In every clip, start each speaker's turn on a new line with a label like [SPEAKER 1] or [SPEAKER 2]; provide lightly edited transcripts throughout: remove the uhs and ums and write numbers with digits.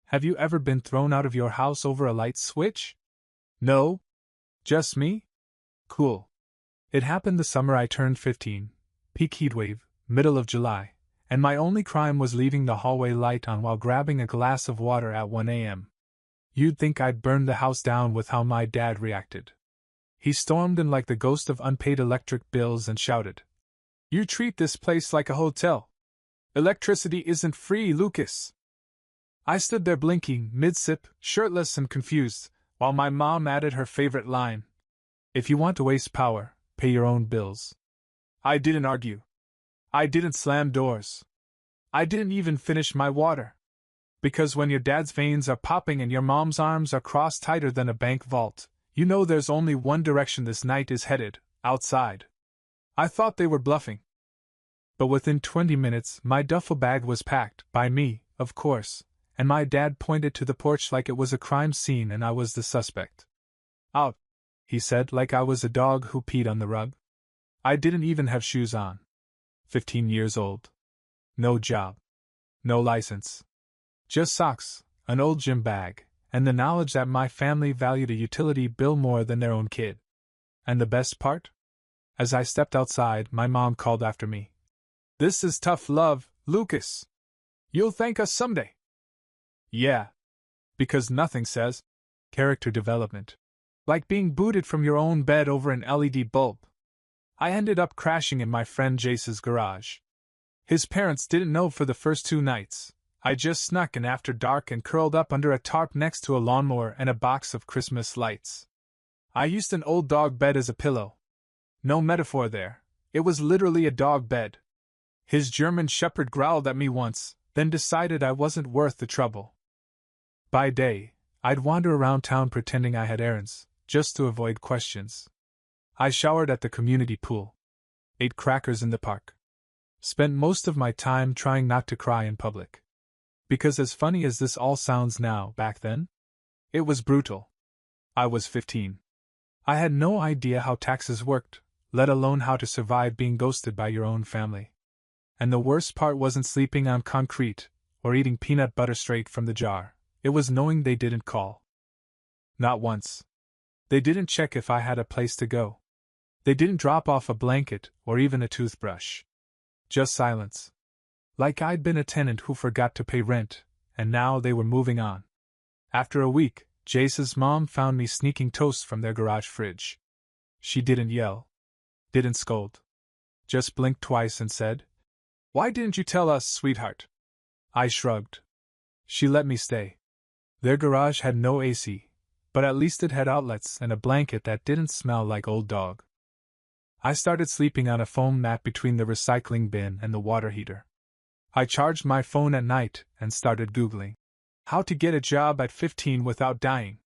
[SPEAKER 1] Have you ever been thrown out of your house over a light switch? No? Just me? Cool. It happened the summer I turned 15, peak heatwave, middle of July, and my only crime was leaving the hallway light on while grabbing a glass of water at 1 a.m. You'd think I'd burned the house down with how my dad reacted. He stormed in like the ghost of unpaid electric bills and shouted, "You treat this place like a hotel. Electricity isn't free, Lucas." I stood there blinking, mid-sip, shirtless and confused, while my mom added her favorite line, "If you want to waste power, pay your own bills." I didn't argue. I didn't slam doors. I didn't even finish my water. Because when your dad's veins are popping and your mom's arms are crossed tighter than a bank vault, you know there's only one direction this night is headed, outside. I thought they were bluffing. But within 20 minutes, my duffel bag was packed, by me, of course, and my dad pointed to the porch like it was a crime scene and I was the suspect. "Out," he said, like I was a dog who peed on the rug. I didn't even have shoes on. 15 years old. No job. No license. Just socks, an old gym bag, and the knowledge that my family valued a utility bill more than their own kid. And the best part? As I stepped outside, my mom called after me. "This is tough love, Lucas. You'll thank us someday." Yeah. Because nothing says character development like being booted from your own bed over an LED bulb. I ended up crashing in my friend Jace's garage. His parents didn't know for the first 2 nights. I just snuck in after dark and curled up under a tarp next to a lawnmower and a box of Christmas lights. I used an old dog bed as a pillow. No metaphor there, it was literally a dog bed. His German shepherd growled at me once, then decided I wasn't worth the trouble. By day, I'd wander around town pretending I had errands, just to avoid questions. I showered at the community pool, ate crackers in the park, spent most of my time trying not to cry in public. Because as funny as this all sounds now, back then, it was brutal. I was 15. I had no idea how taxes worked, let alone how to survive being ghosted by your own family. And the worst part wasn't sleeping on concrete, or eating peanut butter straight from the jar, it was knowing they didn't call. Not once. They didn't check if I had a place to go. They didn't drop off a blanket, or even a toothbrush. Just silence. Like I'd been a tenant who forgot to pay rent, and now they were moving on. After a week, Jace's mom found me sneaking toast from their garage fridge. She didn't yell. Didn't scold. Just blinked twice and said, "Why didn't you tell us, sweetheart?" I shrugged. She let me stay. Their garage had no AC, but at least it had outlets and a blanket that didn't smell like old dog. I started sleeping on a foam mat between the recycling bin and the water heater. I charged my phone at night and started Googling how to get a job at 15 without dying.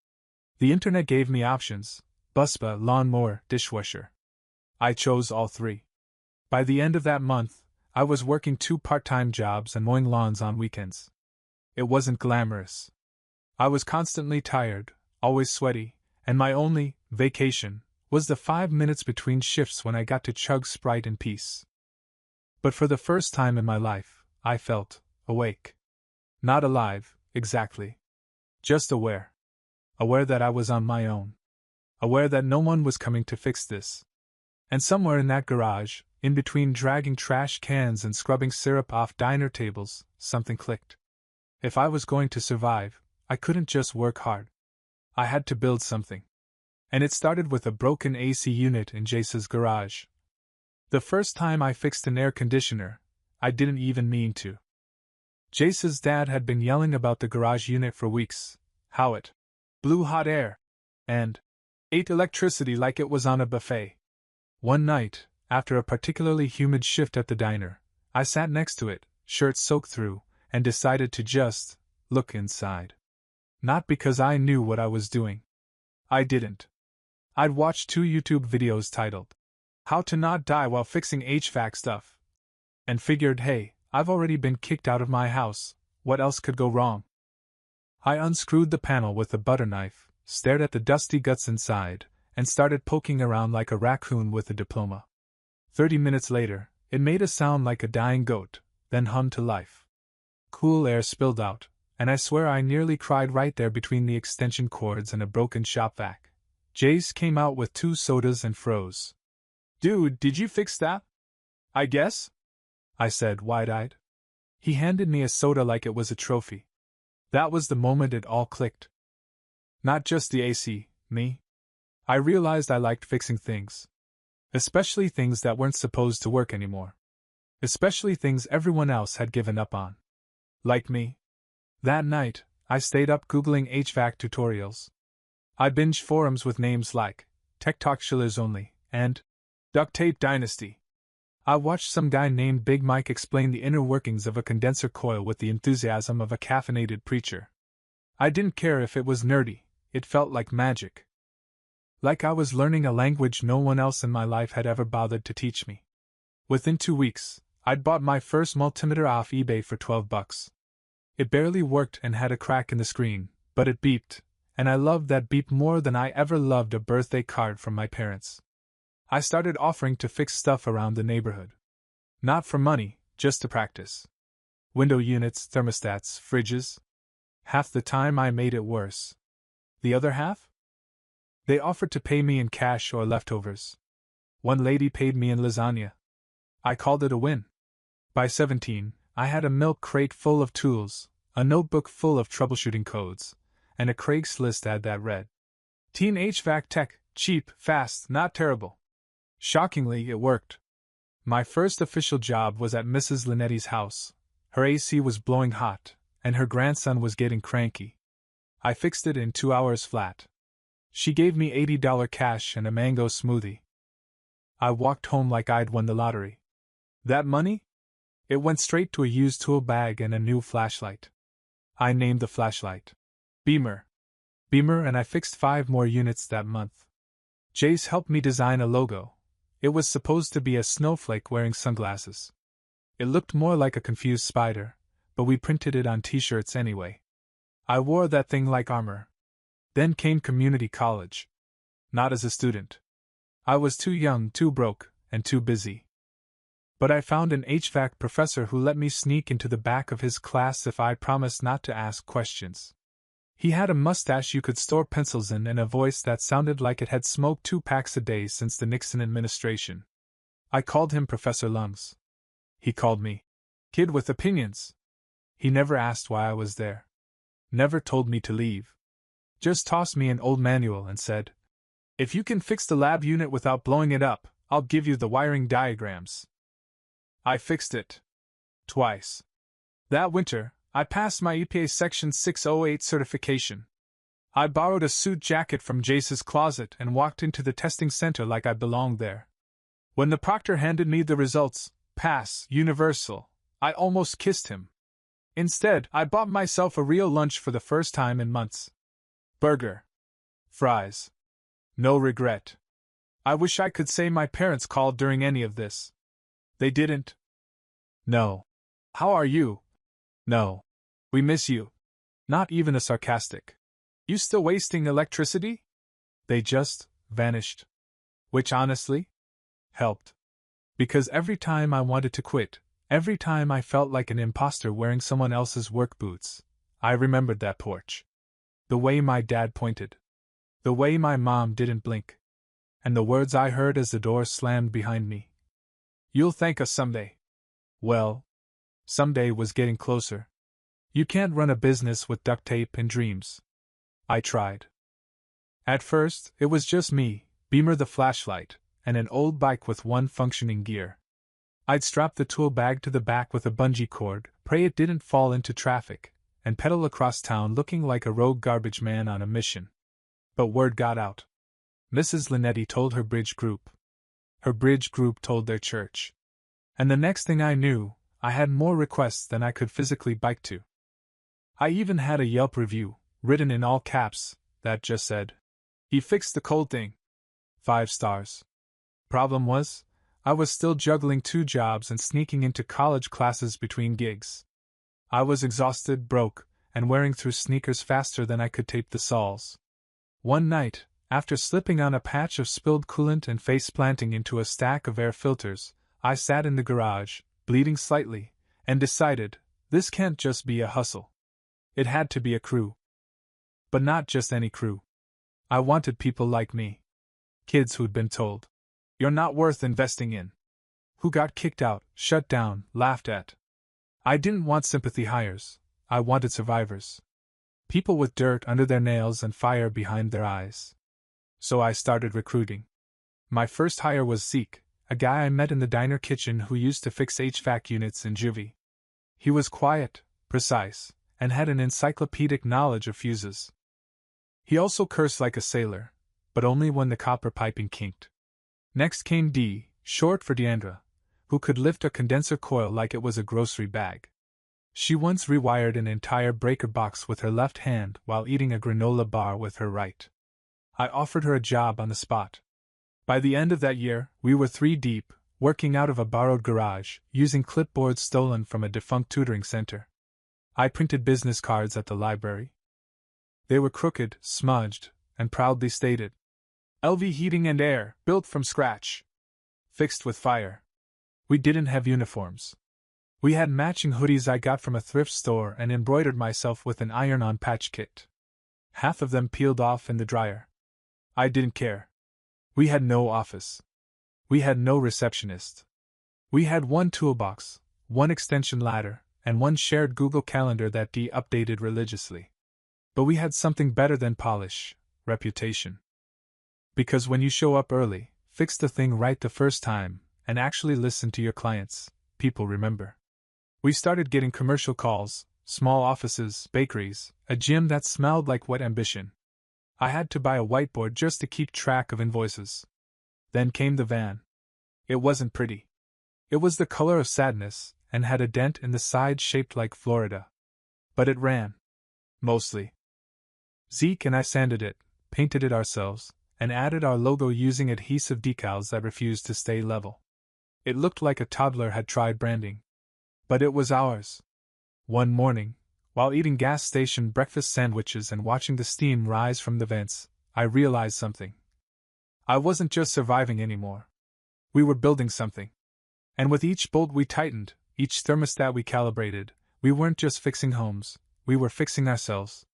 [SPEAKER 1] The internet gave me options: busba, lawnmower, dishwasher. I chose all 3. By the end of that month, I was working 2 part-time jobs and mowing lawns on weekends. It wasn't glamorous. I was constantly tired, always sweaty, and my only vacation was the 5 minutes between shifts when I got to chug Sprite in peace. But for the first time in my life, I felt awake. Not alive, exactly. Just aware. Aware that I was on my own. Aware that no one was coming to fix this. And somewhere in that garage, in between dragging trash cans and scrubbing syrup off diner tables, something clicked. If I was going to survive, I couldn't just work hard. I had to build something. And it started with a broken AC unit in Jace's garage. The first time I fixed an air conditioner, I didn't even mean to. Jace's dad had been yelling about the garage unit for weeks, how it blew hot air, and ate electricity like it was on a buffet. One night, after a particularly humid shift at the diner, I sat next to it, shirt soaked through, and decided to just look inside. Not because I knew what I was doing. I didn't. I'd watched 2 YouTube videos titled, "How to Not Die While Fixing HVAC Stuff," and figured, hey, I've already been kicked out of my house, what else could go wrong? I unscrewed the panel with a butter knife, stared at the dusty guts inside, and started poking around like a raccoon with a diploma. 30 minutes later, it made a sound like a dying goat, then hummed to life. Cool air spilled out, and I swear I nearly cried right there between the extension cords and a broken shop vac. Jace came out with 2 sodas and froze. "Dude, did you fix that?" "I guess," I said, wide-eyed. He handed me a soda like it was a trophy. That was the moment it all clicked. Not just the AC, me. I realized I liked fixing things. Especially things that weren't supposed to work anymore. Especially things everyone else had given up on. Like me. That night, I stayed up Googling HVAC tutorials. I binged forums with names like Tech Talk Chillers Only and Duct Tape Dynasty. I watched some guy named Big Mike explain the inner workings of a condenser coil with the enthusiasm of a caffeinated preacher. I didn't care if it was nerdy, it felt like magic. Like I was learning a language no one else in my life had ever bothered to teach me. Within 2 weeks, I'd bought my first multimeter off eBay for $12. It barely worked and had a crack in the screen, but it beeped, and I loved that beep more than I ever loved a birthday card from my parents. I started offering to fix stuff around the neighborhood. Not for money, just to practice. Window units, thermostats, fridges. Half the time I made it worse. The other half? They offered to pay me in cash or leftovers. One lady paid me in lasagna. I called it a win. By 17, I had a milk crate full of tools, a notebook full of troubleshooting codes, and a Craigslist ad that read, "Teen HVAC tech, cheap, fast, not terrible." Shockingly, it worked. My first official job was at Mrs. Linetti's house. Her AC was blowing hot, and her grandson was getting cranky. I fixed it in 2 hours flat. She gave me $80 cash and a mango smoothie. I walked home like I'd won the lottery. That money? It went straight to a used tool bag and a new flashlight. I named the flashlight Beamer. And I fixed 5 more units that month. Jace helped me design a logo. It was supposed to be a snowflake wearing sunglasses. It looked more like a confused spider, but we printed it on t-shirts anyway. I wore that thing like armor. Then came community college. Not as a student. I was too young, too broke, and too busy. But I found an HVAC professor who let me sneak into the back of his class if I promised not to ask questions. He had a mustache you could store pencils in and a voice that sounded like it had smoked 2 packs a day since the Nixon administration. I called him Professor Lungs. He called me Kid with Opinions. He never asked why I was there. Never told me to leave. Just tossed me an old manual and said, "If you can fix the lab unit without blowing it up, I'll give you the wiring diagrams." I fixed it. Twice. That winter, I passed my EPA Section 608 certification. I borrowed a suit jacket from Jace's closet and walked into the testing center like I belonged there. When the proctor handed me the results, pass, universal, I almost kissed him. Instead, I bought myself a real lunch for the first time in months. Burger. Fries. No regret. I wish I could say my parents called during any of this. They didn't. No. "How are you?" No. "We miss you." Not even a sarcastic. "You still wasting electricity?" They just vanished. Which honestly helped. Because every time I wanted to quit, every time I felt like an imposter wearing someone else's work boots, I remembered that porch. The way my dad pointed. The way my mom didn't blink. And the words I heard as the door slammed behind me. "You'll thank us someday." Well, someday was getting closer. You can't run a business with duct tape and dreams. I tried. At first, it was just me, Beamer the flashlight, and an old bike with one functioning gear. I'd strap the tool bag to the back with a bungee cord, pray it didn't fall into traffic, and pedal across town looking like a rogue garbage man on a mission. But word got out. Mrs. Linetti told her bridge group. Her bridge group told their church. And the next thing I knew, I had more requests than I could physically bike to. I even had a Yelp review, written in all caps, that just said, "He fixed the cold thing." 5 stars. Problem was, I was still juggling 2 jobs and sneaking into college classes between gigs. I was exhausted, broke, and wearing through sneakers faster than I could tape the soles. One night, after slipping on a patch of spilled coolant and face-planting into a stack of air filters, I sat in the garage, bleeding slightly, and decided, this can't just be a hustle. It had to be a crew. But not just any crew. I wanted people like me. Kids who'd been told, "You're not worth investing in." Who got kicked out, shut down, laughed at. I didn't want sympathy hires. I wanted survivors. People with dirt under their nails and fire behind their eyes. So I started recruiting. My first hire was Zeke, a guy I met in the diner kitchen who used to fix HVAC units in juvie. He was quiet, precise, and had an encyclopedic knowledge of fuses. He also cursed like a sailor, but only when the copper piping kinked. Next came Dee, short for Deandra, who could lift a condenser coil like it was a grocery bag. She once rewired an entire breaker box with her left hand while eating a granola bar with her right. I offered her a job on the spot. By the end of that year, we were 3 deep, working out of a borrowed garage, using clipboards stolen from a defunct tutoring center. I printed business cards at the library. They were crooked, smudged, and proudly stated, "LV Heating and Air, built from scratch. Fixed with fire." We didn't have uniforms. We had matching hoodies I got from a thrift store and embroidered myself with an iron-on patch kit. Half of them peeled off in the dryer. I didn't care. We had no office. We had no receptionist. We had one toolbox, one extension ladder, and one shared Google Calendar that Dee updated religiously. But we had something better than polish: reputation. Because when you show up early, fix the thing right the first time, and actually listen to your clients, people remember. We started getting commercial calls, small offices, bakeries, a gym that smelled like wet ambition. I had to buy a whiteboard just to keep track of invoices. Then came the van. It wasn't pretty. It was the color of sadness, and had a dent in the side shaped like Florida. But it ran. Mostly. Zeke and I sanded it, painted it ourselves, and added our logo using adhesive decals that refused to stay level. It looked like a toddler had tried branding. But it was ours. One morning, while eating gas station breakfast sandwiches and watching the steam rise from the vents, I realized something. I wasn't just surviving anymore. We were building something. And with each bolt we tightened, each thermostat we calibrated, we weren't just fixing homes, we were fixing ourselves.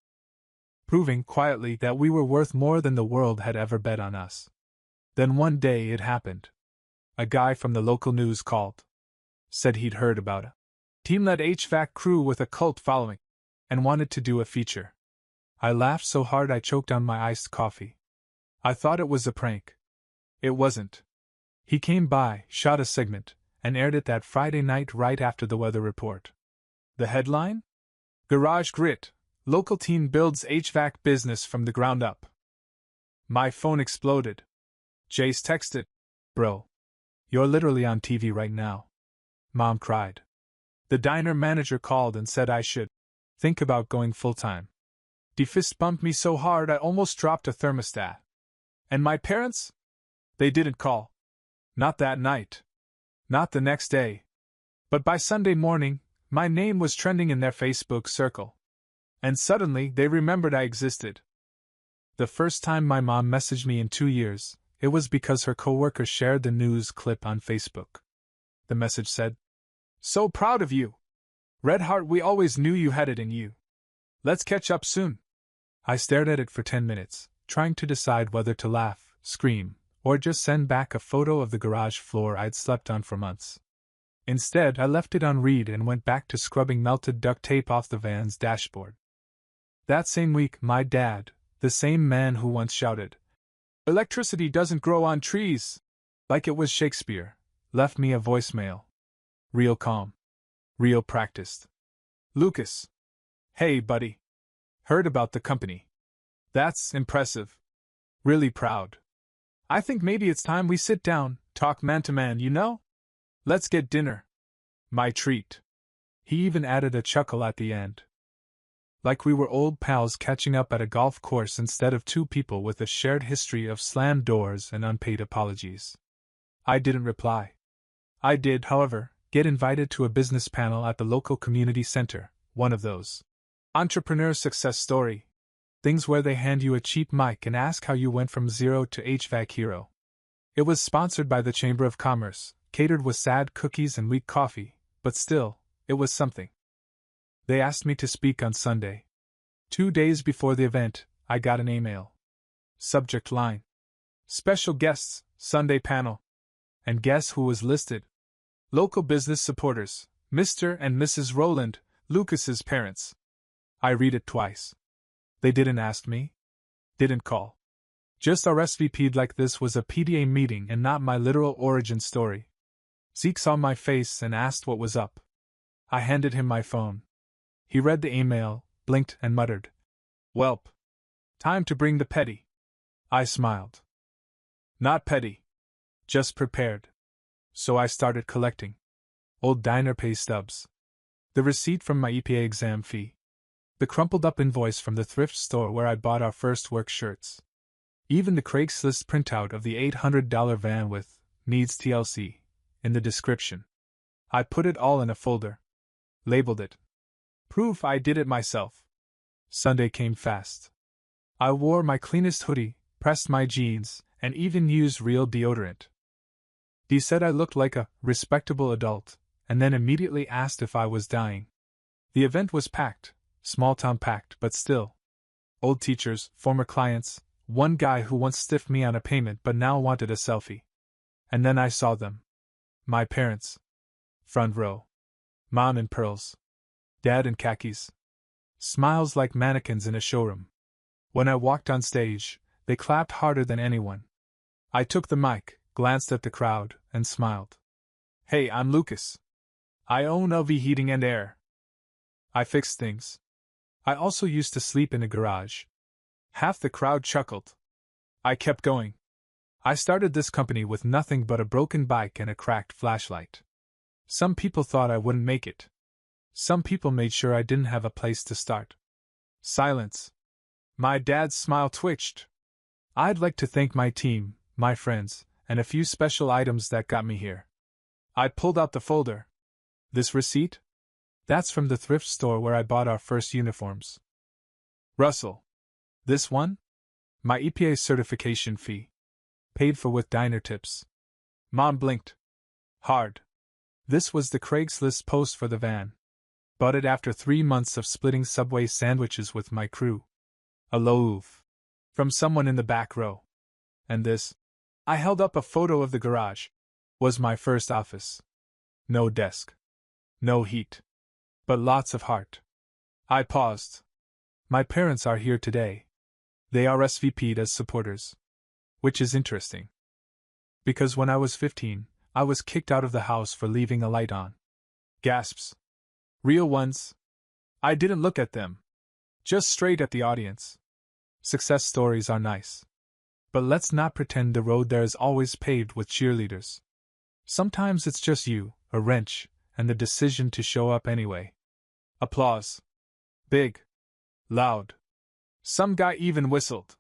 [SPEAKER 1] Proving quietly that we were worth more than the world had ever bet on us. Then one day it happened. A guy from the local news called. Said he'd heard about a team-led HVAC crew with a cult following, and wanted to do a feature. I laughed so hard I choked on my iced coffee. I thought it was a prank. It wasn't. He came by, shot a segment, and aired it that Friday night right after the weather report. The headline? Garage Grit, local team builds HVAC business from the ground up. My phone exploded. Jace texted, "Bro, you're literally on TV right now." Mom cried. The diner manager called and said I should think about going full-time. De fist bumped me so hard I almost dropped a thermostat. And my parents? They didn't call. Not that night. Not the next day. But by Sunday morning, my name was trending in their Facebook circle. And suddenly they remembered I existed. The first time my mom messaged me in 2 years, it was because her coworker shared the news clip on Facebook. The message said, "So proud of you. Red Heart, we always knew you had it in you. Let's catch up soon." I stared at it for 10 minutes, trying to decide whether to laugh, scream, or just send back a photo of the garage floor I'd slept on for months. Instead, I left it on read and went back to scrubbing melted duct tape off the van's dashboard. That same week, my dad, the same man who once shouted, "Electricity doesn't grow on trees," like it was Shakespeare, left me a voicemail. Real calm. Real practiced. "Lucas. Hey, buddy. Heard about the company. That's impressive. Really proud. I think maybe it's time we sit down, talk man-to-man, you know? Let's get dinner." My treat. He even added a chuckle at the end. Like we were old pals catching up at a golf course instead of 2 people with a shared history of slammed doors and unpaid apologies. I didn't reply. I did, however, get invited to a business panel at the local community center, one of those entrepreneur success story things where they hand you a cheap mic and ask how you went from zero to HVAC hero. It was sponsored by the Chamber of Commerce, catered with sad cookies and weak coffee, but still, it was something. They asked me to speak on Sunday, 2 days before the event, I got an email. Subject line: Special guests, Sunday panel. And guess who was listed? Local business supporters, Mr. and Mrs. Roland, Lucas's parents. I read it twice. They didn't ask me. Didn't call. Just RSVP'd like this was a PDA meeting and not my literal origin story. Zeke saw my face and asked what was up. I handed him my phone. He read the email, blinked and muttered, "Welp. Time to bring the petty." I smiled. Not petty. Just prepared. So I started collecting. Old diner pay stubs. The receipt from my EPA exam fee. The crumpled up invoice from the thrift store where I bought our first work shirts. Even the Craigslist printout of the $800 van with "Needs TLC" in the description. I put it all in a folder. Labeled it. Proof I did it myself. Sunday came fast. I wore my cleanest hoodie, pressed my jeans, and even used real deodorant. Dee said I looked like a respectable adult, and then immediately asked if I was dying. The event was packed, small town packed, but still. Old teachers, former clients, one guy who once stiffed me on a payment but now wanted a selfie. And then I saw them. My parents. Front row. Mom in pearls. Dad in khakis. Smiles like mannequins in a showroom. When I walked on stage, they clapped harder than anyone. I took the mic, glanced at the crowd, and smiled. "Hey, I'm Lucas. I own LV Heating and Air. I fix things. I also used to sleep in a garage." Half the crowd chuckled. I kept going. I started this company with nothing but a broken bike and a cracked flashlight. Some people thought I wouldn't make it. Some people made sure I didn't have a place to start. Silence. My dad's smile twitched. "I'd like to thank my team, my friends, and a few special items that got me here." I pulled out the folder. "This receipt? That's from the thrift store where I bought our first uniforms." "Russell. This one? My EPA certification fee. Paid for with diner tips." Mom blinked. Hard. This was the Craigslist post for the van. Bought it after 3 months of splitting Subway sandwiches with my crew. A loaf. From someone in the back row. And this? I held up a photo of the garage. Was my first office. No desk. No heat. But lots of heart. I paused. My parents are here today. They RSVP'd as supporters. Which is interesting. Because when I was 15, I was kicked out of the house for leaving a light on. Gasps. Real ones. I didn't look at them. Just straight at the audience. Success stories are nice. But let's not pretend the road there is always paved with cheerleaders. Sometimes it's just you, a wrench, and the decision to show up anyway. Applause. Big. Loud. Some guy even whistled.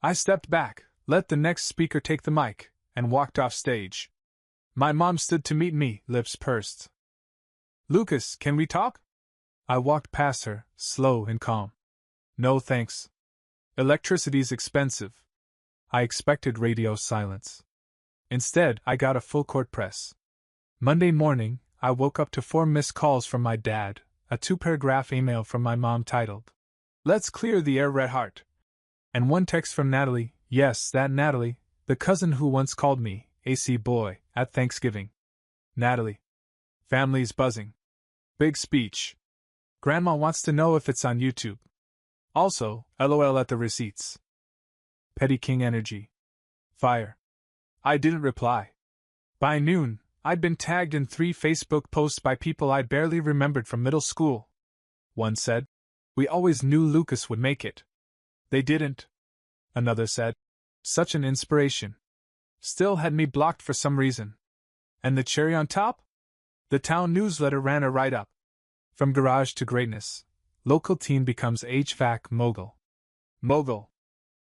[SPEAKER 1] I stepped back, let the next speaker take the mic, and walked off stage. My mom stood to meet me, lips pursed. "Lucas, can we talk?" I walked past her, slow and calm. "No thanks. Electricity's expensive." I expected radio silence. Instead, I got a full-court press. Monday morning, I woke up to 4 missed calls from my dad, a 2-paragraph email from my mom titled, "Let's clear the air, Red Heart," and 1 text from Natalie, yes, that Natalie, the cousin who once called me AC boy at Thanksgiving. Natalie. Family's buzzing. Big speech. Grandma wants to know if it's on YouTube. Also, LOL at the receipts. Petty King energy. Fire. I didn't reply. By noon, I'd been tagged in 3 Facebook posts by people I barely remembered from middle school. One said, "We always knew Lucas would make it." They didn't. Another said, "Such an inspiration." Still had me blocked for some reason. And the cherry on top? The town newsletter ran a write-up. From garage to greatness, local teen becomes HVAC mogul. Mogul.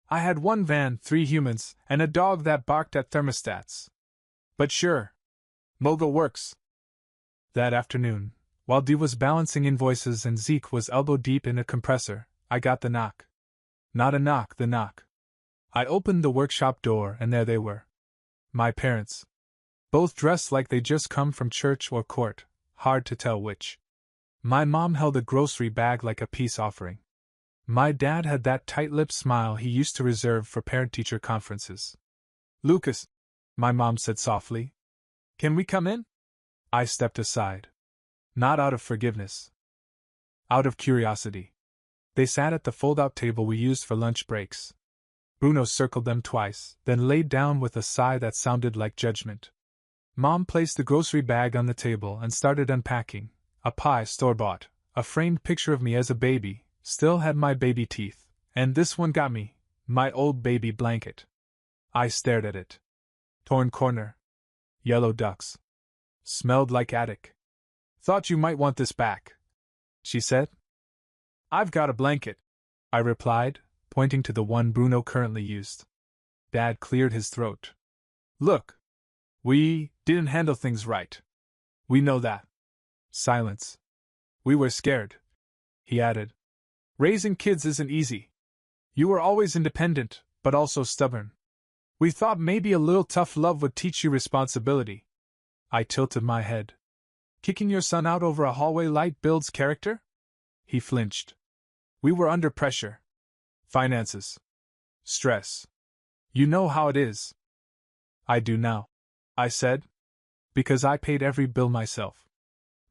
[SPEAKER 1] I had 1 van, 3 humans, and a dog that barked at thermostats. But sure. Mogul works. That afternoon, while Dee was balancing invoices and Zeke was elbow-deep in a compressor, I got the knock. Not a knock, the knock. I opened the workshop door and there they were. My parents. Both dressed like they just come from church or court, hard to tell which. My mom held a grocery bag like a peace offering. My dad had that tight-lipped smile he used to reserve for parent-teacher conferences. "Lucas," my mom said softly, "can we come in?" I stepped aside. Not out of forgiveness. Out of curiosity. They sat at the fold-out table we used for lunch breaks. Bruno circled them twice, then laid down with a sigh that sounded like judgment. Mom placed the grocery bag on the table and started unpacking. A pie store-bought, a framed picture of me as a baby, still had my baby teeth, and this one got me, my old baby blanket. I stared at it. Torn corner. Yellow ducks. Smelled like attic. "Thought you might want this back," she said. "I've got a blanket," I replied, pointing to the one Bruno currently used. Dad cleared his throat. "Look. We didn't handle things right. We know that." Silence. "We were scared," he added. "Raising kids isn't easy. You were always independent, but also stubborn. We thought maybe a little tough love would teach you responsibility." I tilted my head. "Kicking your son out over a hallway light builds character?" He flinched. "We were under pressure. Finances. Stress. You know how it is." "I do now," I said. "Because I paid every bill myself."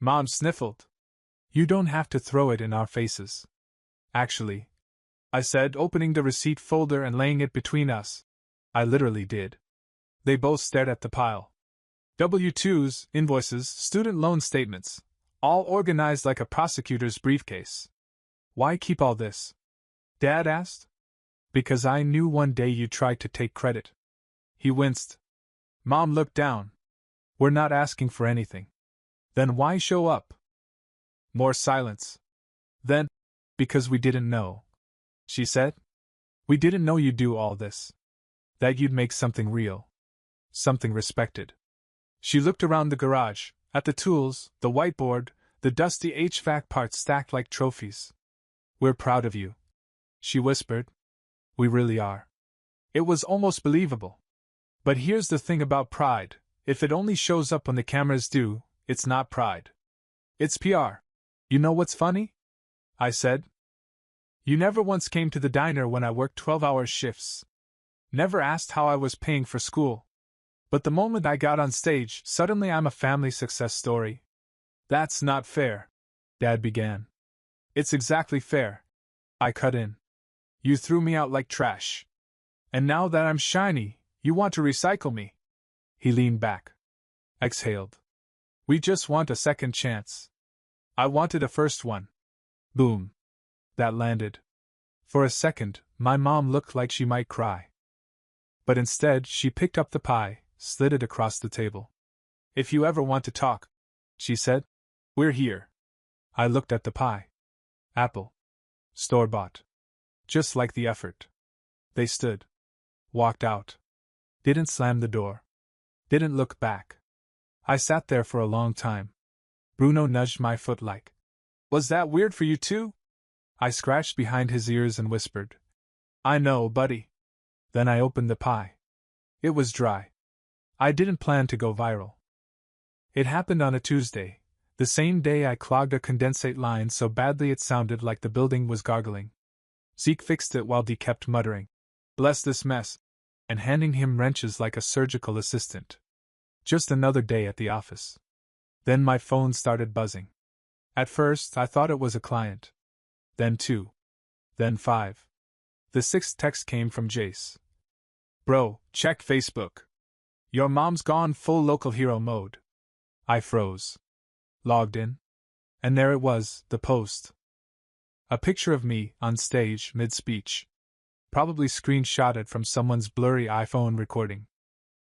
[SPEAKER 1] Mom sniffled. "You don't have to throw it in our faces." "Actually," I said, opening the receipt folder and laying it between us. "I literally did." They both stared at the pile. W-2s, invoices, student loan statements, all organized like a prosecutor's briefcase. "Why keep all this?" Dad asked. "Because I knew one day you'd try to take credit." He winced. Mom looked down. "We're not asking for anything." "Then why show up?" More silence. Then, "Because we didn't know," she said. "We didn't know you'd do all this. That you'd make something real. Something respected." She looked around the garage, at the tools, the whiteboard, the dusty HVAC parts stacked like trophies. "We're proud of you," she whispered. "We really are." It was almost believable. But here's the thing about pride: if it only shows up when the cameras do, it's not pride. It's PR. "You know what's funny?" I said. "You never once came to the diner when I worked 12-hour shifts. Never asked how I was paying for school. But the moment I got on stage, suddenly I'm a family success story." "That's not fair," Dad began. "It's exactly fair," I cut in. "You threw me out like trash. And now that I'm shiny, you want to recycle me." He leaned back. Exhaled. "We just want a second chance." I wanted a first one. Boom. That landed. For a second, my mom looked like she might cry. But instead, she picked up the pie, slid it across the table. "If you ever want to talk," she said, "we're here." I looked at the pie. Apple. Store-bought. Just like the effort. They stood. Walked out. Didn't slam the door. Didn't look back. I sat there for a long time. Bruno nudged my foot like, "Was that weird for you too?" I scratched behind his ears and whispered, "I know, buddy." Then I opened the pie. It was dry. I didn't plan to go viral. It happened on a Tuesday, the same day I clogged a condensate line so badly it sounded like the building was gargling. Zeke fixed it while Dee kept muttering, "Bless this mess," and handing him wrenches like a surgical assistant. Just another day at the office. Then my phone started buzzing. At first, I thought it was a client. Then 2. Then 5. The 6th text came from Jace. "Bro, check Facebook. Your mom's gone full local hero mode." I froze. Logged in. And there it was, the post. A picture of me, on stage, mid-speech. Probably screenshotted from someone's blurry iPhone recording.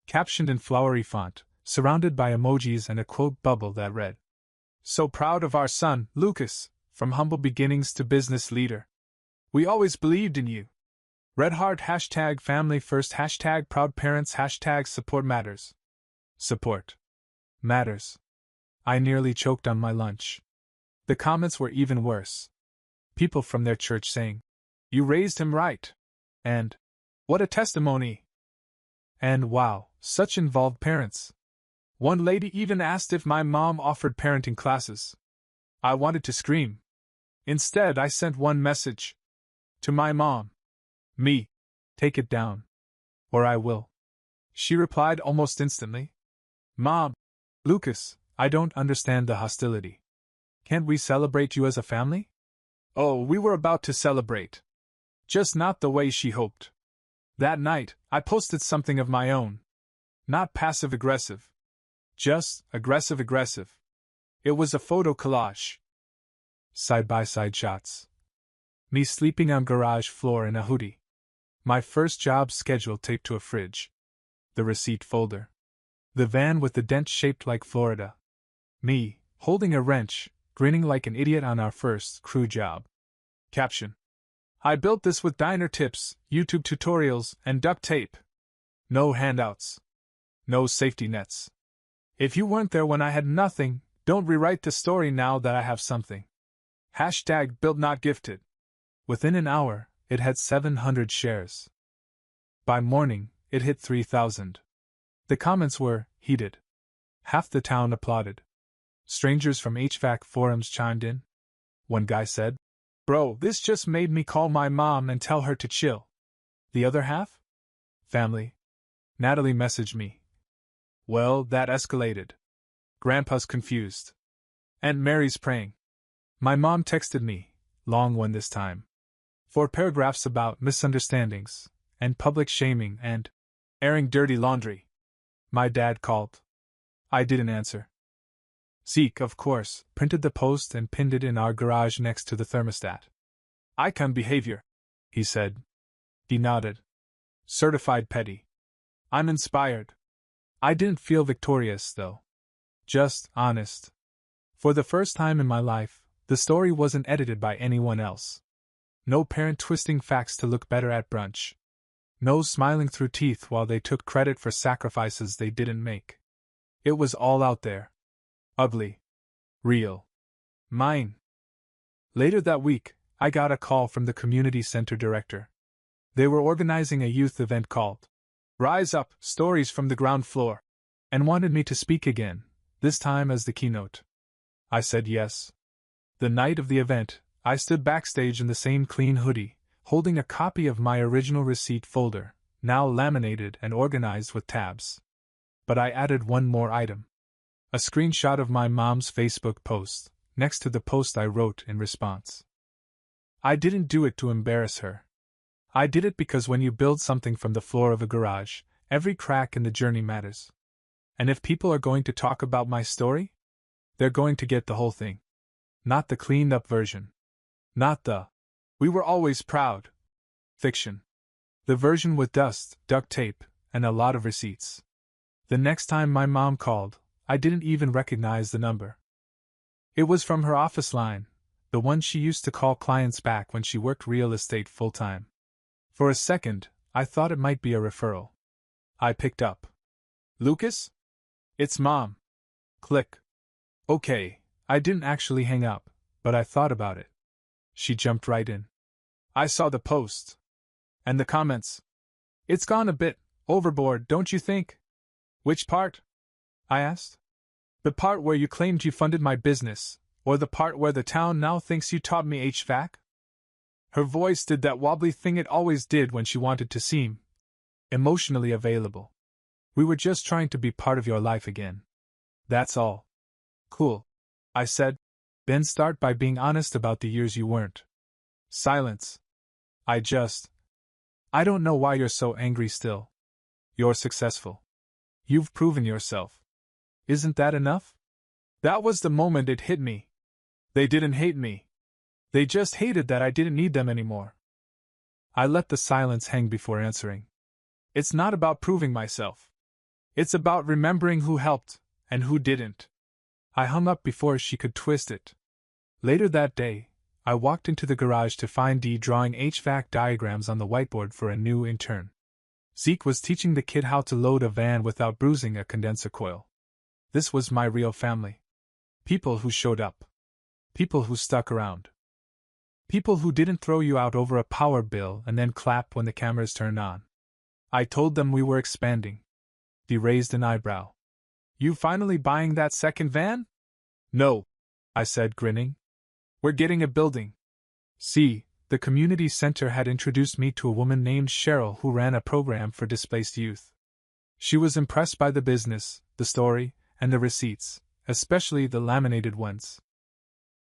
[SPEAKER 1] Captioned in flowery font, surrounded by emojis and a quote bubble that read, "So proud of our son, Lucas, from humble beginnings to business leader. We always believed in you. Red heart # family first # proud parents # support matters." Support. Matters. I nearly choked on my lunch. The comments were even worse. People from their church saying, "You raised him right." And, "What a testimony." And wow, such involved parents. One lady even asked if my mom offered parenting classes. I wanted to scream. Instead, I sent one message. To my mom. Me. Take it down. Or I will. She replied almost instantly. Mom. Lucas, I don't understand the hostility. Can't we celebrate you as a family? Oh, we were about to celebrate. Just not the way she hoped. That night, I posted something of my own. Not passive-aggressive. Just aggressive-aggressive. It was a photo collage. Side-by-side shots. Me sleeping on garage floor in a hoodie. My first job schedule taped to a fridge. The receipt folder. The van with the dent shaped like Florida. Me, holding a wrench, grinning like an idiot on our first crew job. Caption. I built this with diner tips, YouTube tutorials, and duct tape. No handouts. No safety nets. If you weren't there when I had nothing, don't rewrite the story now that I have something. Hashtag built not gifted. Within an hour, it had 700 shares. By morning, it hit 3,000. The comments were heated. Half the town applauded. Strangers from HVAC forums chimed in. One guy said, Bro, this just made me call my mom and tell her to chill. The other half? Family. Natalie messaged me. Well, that escalated. Grandpa's confused. Aunt Mary's praying. My mom texted me, long one this time. 4 paragraphs about misunderstandings, and public shaming, and airing dirty laundry. My dad called. I didn't answer. Zeke, of course, printed the post and pinned it in our garage next to the thermostat. Icon behavior, he said. He nodded. Certified petty. I'm inspired. I didn't feel victorious, though. Just honest. For the first time in my life, the story wasn't edited by anyone else. No parent twisting facts to look better at brunch. No smiling through teeth while they took credit for sacrifices they didn't make. It was all out there. Ugly. Real. Mine. Later that week, I got a call from the community center director. They were organizing a youth event called Rise Up, Stories from the Ground Floor, and wanted me to speak again, this time as the keynote. I said yes. The night of the event, I stood backstage in the same clean hoodie, holding a copy of my original receipt folder, now laminated and organized with tabs. But I added one more item. A screenshot of my mom's Facebook post, next to the post I wrote in response. I didn't do it to embarrass her. I did it because when you build something from the floor of a garage, every crack in the journey matters. And if people are going to talk about my story, they're going to get the whole thing. Not the cleaned-up version. Not the "we were always proud" fiction. The version with dust, duct tape, and a lot of receipts. The next time my mom called, I didn't even recognize the number. It was from her office line, the one she used to call clients back when she worked real estate full-time. For a second, I thought it might be a referral. I picked up. Lucas? It's Mom. Click. Okay, I didn't actually hang up, but I thought about it. She jumped right in. I saw the post. And the comments. It's gone a bit overboard, don't you think? Which part? I asked. The part where you claimed you funded my business, or the part where the town now thinks you taught me HVAC? Her voice did that wobbly thing it always did when she wanted to seem emotionally available. We were just trying to be part of your life again. That's all. Cool, I said. Then start by being honest about the years you weren't. Silence. I don't know why you're so angry still. You're successful. You've proven yourself. Isn't that enough? That was the moment it hit me. They didn't hate me. They just hated that I didn't need them anymore. I let the silence hang before answering. It's not about proving myself. It's about remembering who helped, and who didn't. I hung up before she could twist it. Later that day, I walked into the garage to find Dee drawing HVAC diagrams on the whiteboard for a new intern. Zeke was teaching the kid how to load a van without bruising a condenser coil. This was my real family. People who showed up. People who stuck around. People who didn't throw you out over a power bill and then clap when the cameras turned on. I told them we were expanding. Dee raised an eyebrow. You finally buying that second van? No, I said, grinning. We're getting a building. See, the community center had introduced me to a woman named Cheryl who ran a program for displaced youth. She was impressed by the business, the story, and the receipts, especially the laminated ones.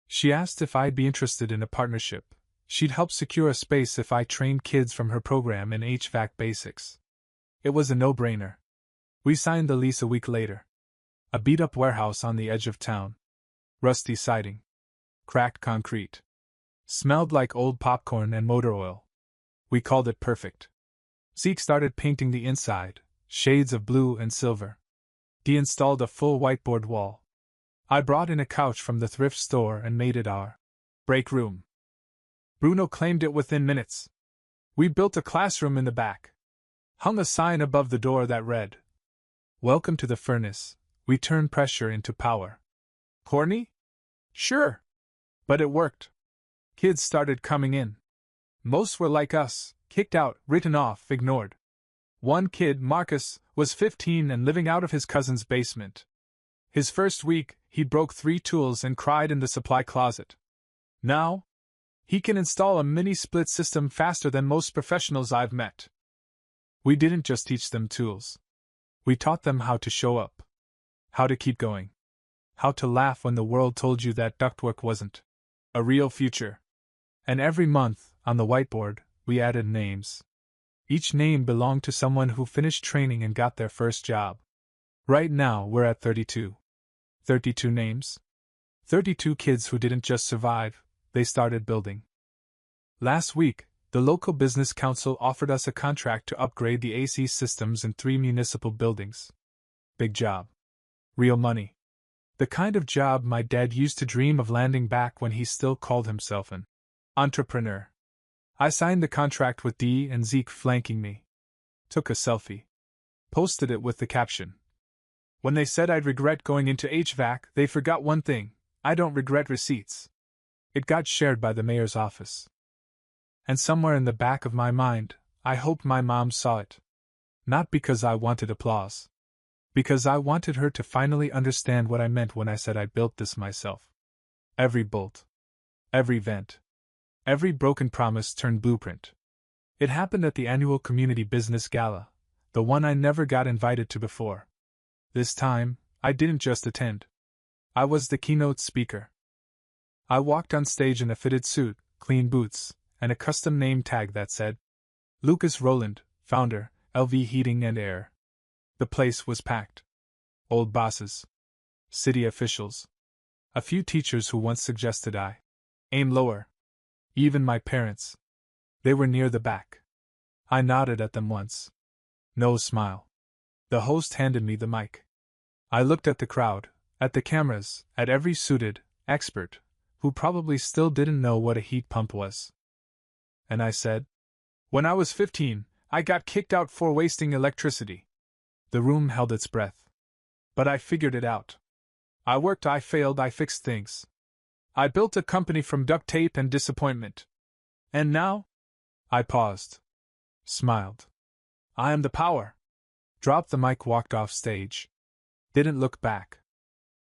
[SPEAKER 1] She asked if I'd be interested in a partnership. She'd help secure a space if I trained kids from her program in HVAC basics. It was a no-brainer. We signed the lease a week later. A beat-up warehouse on the edge of town. Rusty siding. Cracked concrete. Smelled like old popcorn and motor oil. We called it perfect. Zeke started painting the inside, shades of blue and silver. He installed a full whiteboard wall. I brought in a couch from the thrift store and made it our break room. Bruno claimed it within minutes. We built a classroom in the back. Hung a sign above the door that read, "Welcome to the furnace, we turn pressure into power." Corny? Sure. But it worked. Kids started coming in. Most were like us, kicked out, written off, ignored. One kid, Marcus, was 15 and living out of his cousin's basement. His first week, he broke 3 tools and cried in the supply closet. Now, he can install a mini-split system faster than most professionals I've met. We didn't just teach them tools. We taught them how to show up. How to keep going. How to laugh when the world told you that ductwork wasn't a real future. And every month, on the whiteboard, we added names. Each name belonged to someone who finished training and got their first job. Right now, we're at 32. 32 names. 32 kids who didn't just survive, they started building. Last week, the local business council offered us a contract to upgrade the AC systems in 3 municipal buildings. Big job. Real money. The kind of job my dad used to dream of landing back when he still called himself an entrepreneur. I signed the contract with Dee and Zeke flanking me. Took a selfie. Posted it with the caption, "When they said I'd regret going into HVAC, they forgot one thing: I don't regret receipts." It got shared by the mayor's office. And somewhere in the back of my mind, I hoped my mom saw it. Not because I wanted applause. Because I wanted her to finally understand what I meant when I said I built this myself. Every bolt. Every vent. Every broken promise turned blueprint. It happened at the annual Community Business Gala, the one I never got invited to before. This time, I didn't just attend. I was the keynote speaker. I walked on stage in a fitted suit, clean boots, and a custom name tag that said, Lucas Rowland, founder, LV Heating and Air. The place was packed. Old bosses. City officials. A few teachers who once suggested I aim lower. Even my parents. They were near the back. I nodded at them once. No smile. The host handed me the mic. I looked at the crowd, at the cameras, at every suited expert, who probably still didn't know what a heat pump was. And I said, "When I was 15, I got kicked out for wasting electricity." The room held its breath. But I figured it out. I worked, I failed, I fixed things. I built a company from duct tape and disappointment. And now? I paused. Smiled. I am the power. Dropped the mic, walked off stage. Didn't look back.